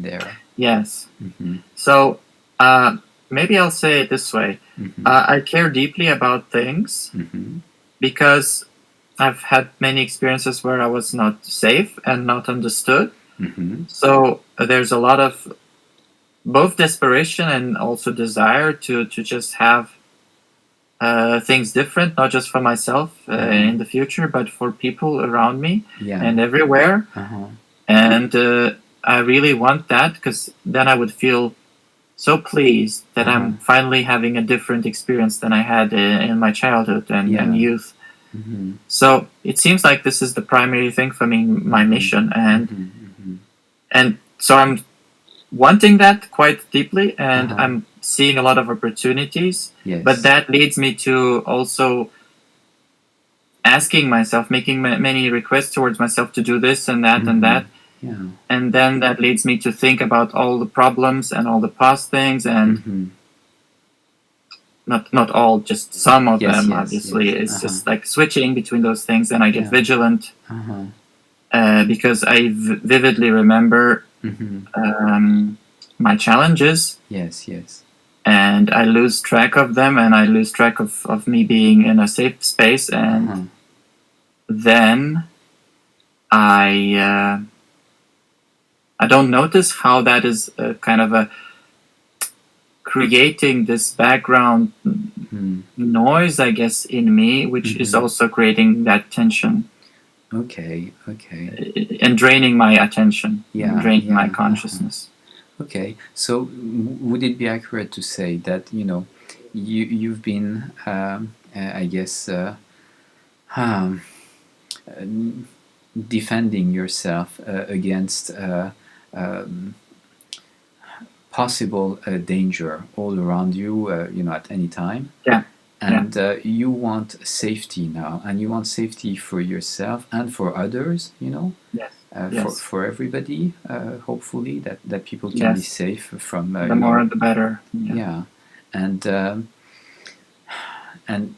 there. Yes. Mm-hmm. So uh, maybe I'll say it this way: Mm-hmm. I care deeply about things Mm-hmm. because I've had many experiences where I was not safe and not understood. Mm-hmm. So there's a lot of both desperation and also desire to just have things different, not just for myself Uh-huh. in the future, but for people around me Yeah. and everywhere. Uh-huh. And I really want that, because then I would feel so pleased that Uh-huh. I'm finally having a different experience than I had in my childhood and Yeah. youth. Mm-hmm. So it seems like this is the primary thing for me, my Mm-hmm. mission, Mm-hmm. Mm-hmm. and so I'm wanting that quite deeply, and Uh-huh. I'm seeing a lot of opportunities. But Yes. that leads me to also asking myself, making many requests towards myself to do this and Mm-hmm. that, Yeah. and then that leads me to think about all the problems and all the past things, and Mm-hmm. not all, just some of Yes. them. Yes. Obviously, Yes. it's Uh-huh. just like switching between those things, and I get Yeah. vigilant Uh-huh. because I vividly remember Mm-hmm. my challenges, Yes. Yes. and I lose track of them, and I lose track of me being in a safe space, and Uh-huh. then I I don't notice how that is kind of a creating this background Mm-hmm. noise, I guess, in me, which is Mm-hmm. also creating that tension Okay. Okay. and draining my attention, Yeah. draining my Yeah. Uh-huh. consciousness. Okay. So would it be accurate to say that you've been I guess um, defending yourself against um, possible danger all around you, at any time, Yeah, yeah, and you want safety now, and you want safety for yourself and for others, yes, for yes, for everybody. Hopefully, that people can be yes. safe from The more, the better. Yeah, yeah, and and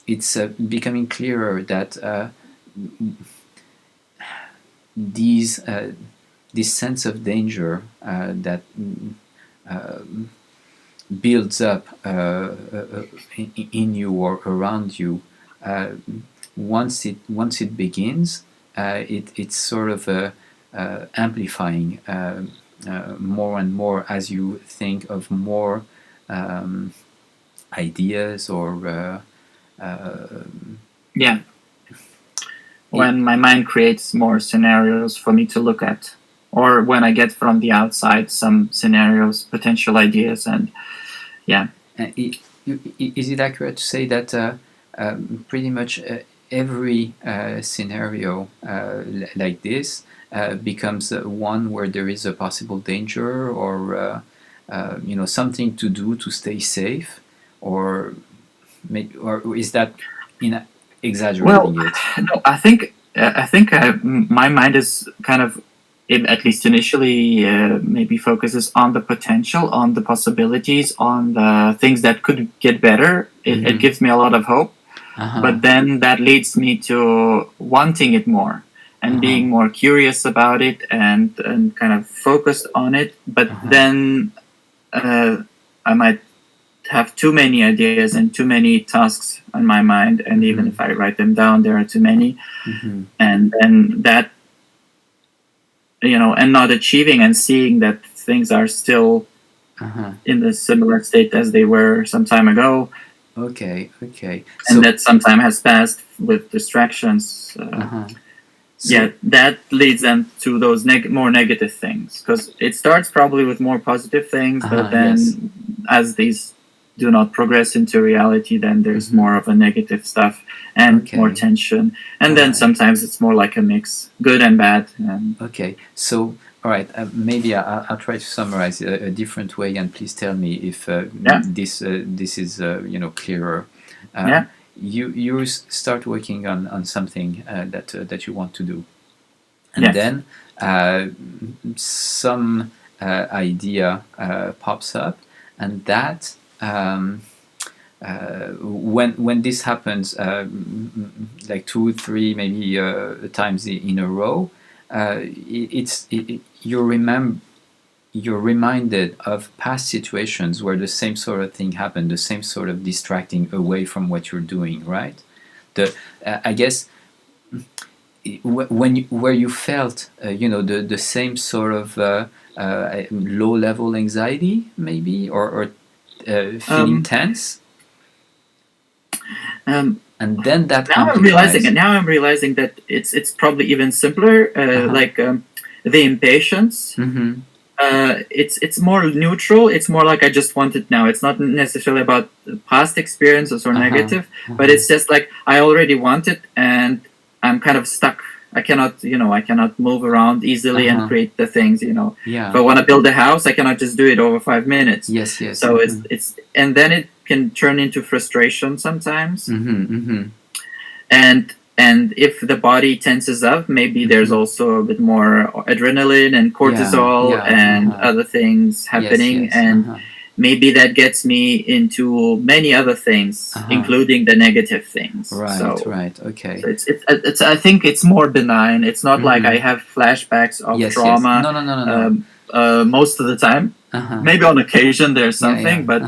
it's becoming clearer that these this sense of danger that builds up in you or around you, uh, once it begins, it's sort of amplifying more and more as you think of more um, ideas or yeah. it, When my mind creates more scenarios for me to look at, or when I get from the outside some scenarios, potential ideas, and yeah, it, is it accurate to say that pretty much every scenario like this becomes one where there is a possible danger, or something to do to stay safe, or or is that in well, exaggerating it? no, I think my mind is kind of, at least initially, maybe focuses on the potential, on the possibilities, on the things that could get better. It Mm-hmm. gives me a lot of hope, Uh-huh. but then that leads me to wanting it more, and being more curious about it and kind of focused on it. But then I might have too many ideas and too many tasks on my mind, and even if I write them down, there are too many, and then that, and not achieving and seeing that things are still in the similar state as they were some time ago. Okay. And that some time has passed with distractions. That leads them to those more negative things, because it starts probably with more positive things, but then as these do not progress into reality, then there's more of a negative stuff and more tension, and then sometimes it's more like a mix, good and bad. Okay, so all right, maybe I'll try to summarize a different way, and please tell me if this is clearer. You start working on something that you want to do, and then some idea pops up, and that when this happens like 2, 3, maybe times in a row, you're reminded of past situations where the same sort of thing happened, the same sort of distracting away from what you're doing, right? I guess where you felt the same sort of low level anxiety, maybe, or feeling tense, and then that now I'm realizing that it's probably even simpler, like the impatience. It's more neutral. It's more like I just want it now. It's not necessarily about past experiences or negative, but it's just like I already want it and I'm kind of stuck. I cannot move around easily and create the things. If I want to build a house, I cannot just do it over 5 minutes. Yes. So it's and then it can turn into frustration sometimes. And if the body tenses up, maybe there's also a bit more adrenaline and cortisol and other things happening, and maybe that gets me into many other things, including the negative things. Right. Okay. So it's I think it's more benign. It's not like I have flashbacks of trauma. No. Most of the time, maybe on occasion there's something, but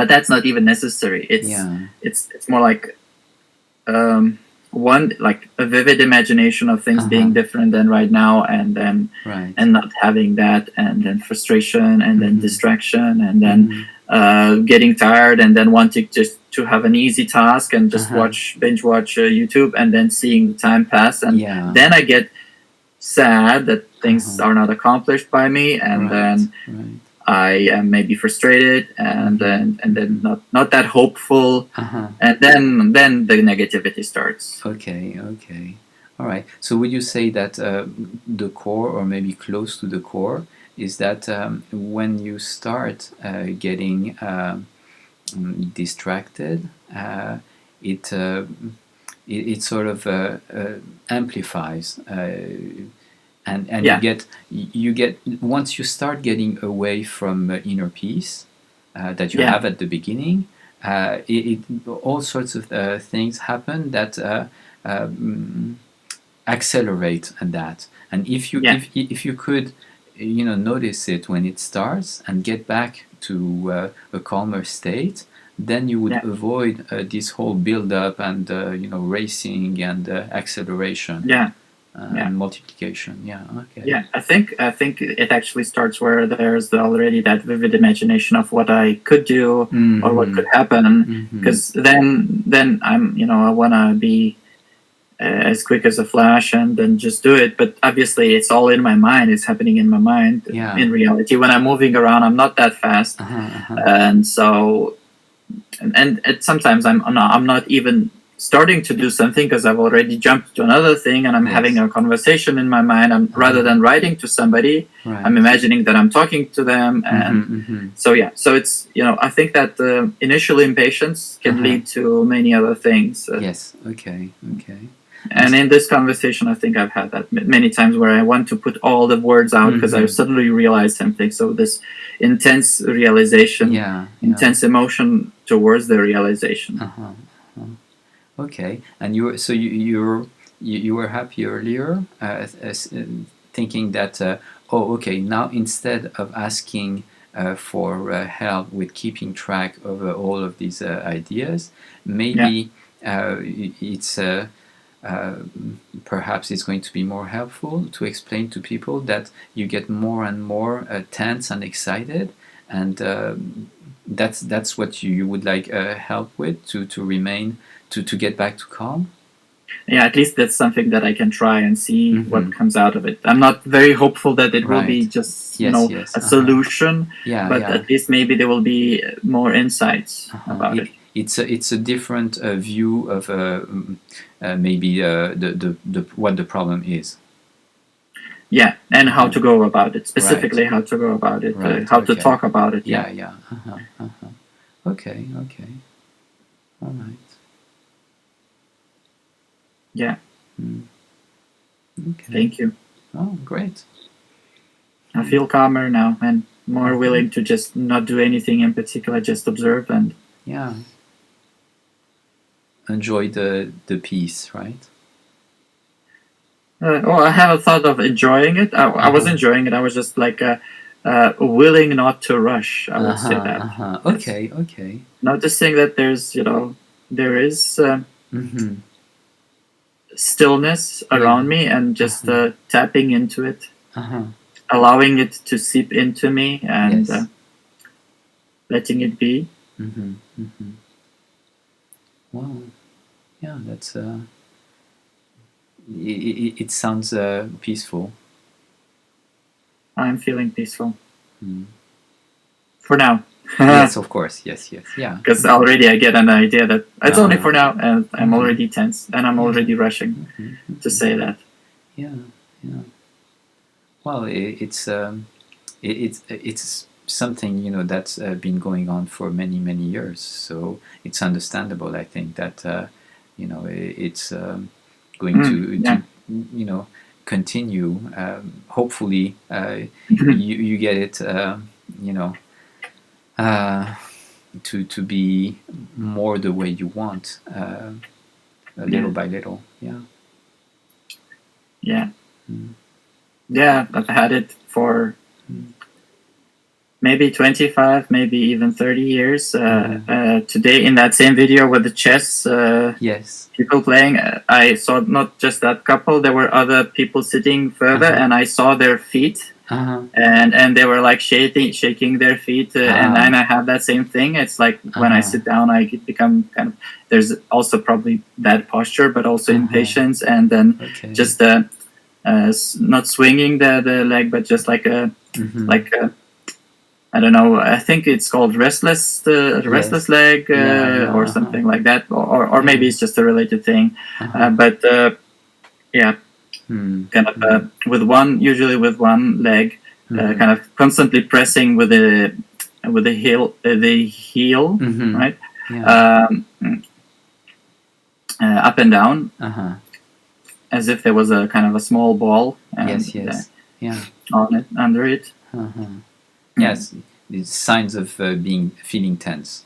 that's not even necessary. It's more like one, like a vivid imagination of things being different than right now, and then and not having that, and then frustration, and then distraction, and then getting tired, and then wanting just to have an easy task and just binge watch YouTube, and then seeing the time pass, and then I get sad that things are not accomplished by me, and then I am maybe frustrated, and then not that hopeful, and then the negativity starts. Okay. All right. So would you say that the core, or maybe close to the core, is that when you start getting distracted, it sort of amplifies. And you get once you start getting away from inner peace that you have at the beginning, all sorts of things happen that accelerate that. And if you could notice it when it starts and get back to a calmer state, then you would avoid this whole build up and racing and acceleration. And multiplication. I think it actually starts where there's already that vivid imagination of what I could do or what could happen, because then I'm I want to be as quick as a flash and then just do it, but obviously it's all in my mind. It's happening in my mind. In reality, when I'm moving around, I'm not that fast, and so and sometimes I'm not even starting to do something because I've already jumped to another thing, and I'm having a conversation in my mind. Rather than writing to somebody, I'm imagining that I'm talking to them, and so it's I think that the initial impatience can lead to many other things. Okay. And in this conversation, I think I've had that many times where I want to put all the words out because I suddenly realized something. So this intense realization, intense emotion towards the realization. Okay, and you're you were happy earlier, thinking that oh, okay, now instead of asking for help with keeping track of all of these ideas, Yeah. maybe it's uh, perhaps it's going to be more helpful to explain to people that you get more and more tense and excited, and that's what you would like help with to remain to get back to calm. Yeah, at least that's something that I can try and see Mm-hmm. what comes out of it. I'm not very hopeful that it will be Right. just, Yes. Yes. a solution, Yeah. but Yeah. at least maybe there will be more insights Uh-huh. about it. It's a different view of maybe the what the problem is. Yeah, and how to go about it, Right. specifically how to go about it, Right. how to Okay. talk about it. Yeah. Yeah. Yeah. Uh-huh. Uh-huh. Okay. Okay. All right. Yeah. Mm. Okay. Thank you. Oh, great. I feel calmer now and more Uh-huh. willing to just not do anything in particular, just observe and Yeah. Enjoy the peace, right? I haven't thought of enjoying it. I was Uh-huh. enjoying it. I was just like willing not to rush. I would say Uh-huh. that. Uh-huh. Yes. Okay. Okay. Noticing that there's, there is Mm-hmm. stillness Yeah. around me and just Uh-huh. tapping into it, Uh-huh. allowing it to seep into me and Yes. letting it be. Mm-hmm. Mm-hmm. Wow. Yeah, that's it sounds peaceful. I'm feeling peaceful Mm. for now. Yes, of course. Yes, yes. Yeah. Because already I get an idea that it's only Uh-huh. for now, and I'm Mm-hmm. already tense, and I'm Yeah. already rushing Mm-hmm. to Mm-hmm. say that. Yeah. Yeah. Well, it's something that's been going on for many many years. So it's understandable. I think that it's going Yeah. to continue. Hopefully, you get it. You know. Uh, to be more the way you want, Yeah. little by little. Yeah. Yeah. Mm. Yeah. I've had it for Mm. maybe 25, maybe even 30 years. Uh-huh. Today, in that same video with the chess Yes. people playing, I saw not just that couple, there were other people sitting further, Uh-huh. and I saw their feet. Uh-huh. And they were like shaking their feet, and Ah. I have that same thing. It's like when I Uh-huh. sit down, I become kind of. There's also probably bad posture, but also Uh-huh. impatience, and then Okay. just not swinging the leg, but just like a Mm-hmm. I don't know. I think it's called restless Yes. leg Yeah. Yeah. or Uh-huh. something like that, or maybe Yeah. it's just a related thing. Uh-huh. But yeah, Hmm. kind of Hmm. usually with one leg, Mm-hmm. kind of constantly pressing with the heel, Mm-hmm. right, Yeah. up and down, Uh-huh. as if there was a kind of a small ball Yes. and Yes. Yeah. on it under it. Uh-huh. Mm. Yes. It's signs of feeling tense.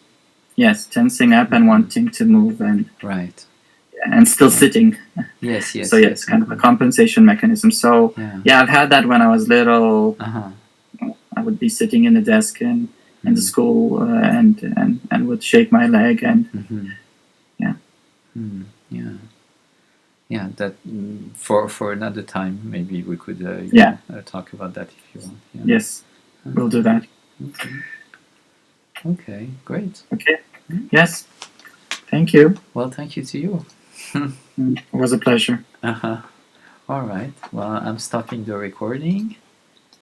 Yes, tensing up and wanting to move Right. and still sitting. Yes. Yes. So yeah, Yes. it's kind of a compensation mechanism. So Yeah. yeah, I've had that when I was little. Uh-huh. I would be sitting in the desk in the school and would shake my leg and Mm-hmm. yeah. Yeah. Yeah. That for another time, maybe we could Yeah. talk about that if you want. Yeah. Yes, we'll do that. Okay. Okay. Great. Okay. Yes. Thank you. Well, thank you to you. It was a pleasure. Uh-huh. All right. Well, I'm stopping the recording.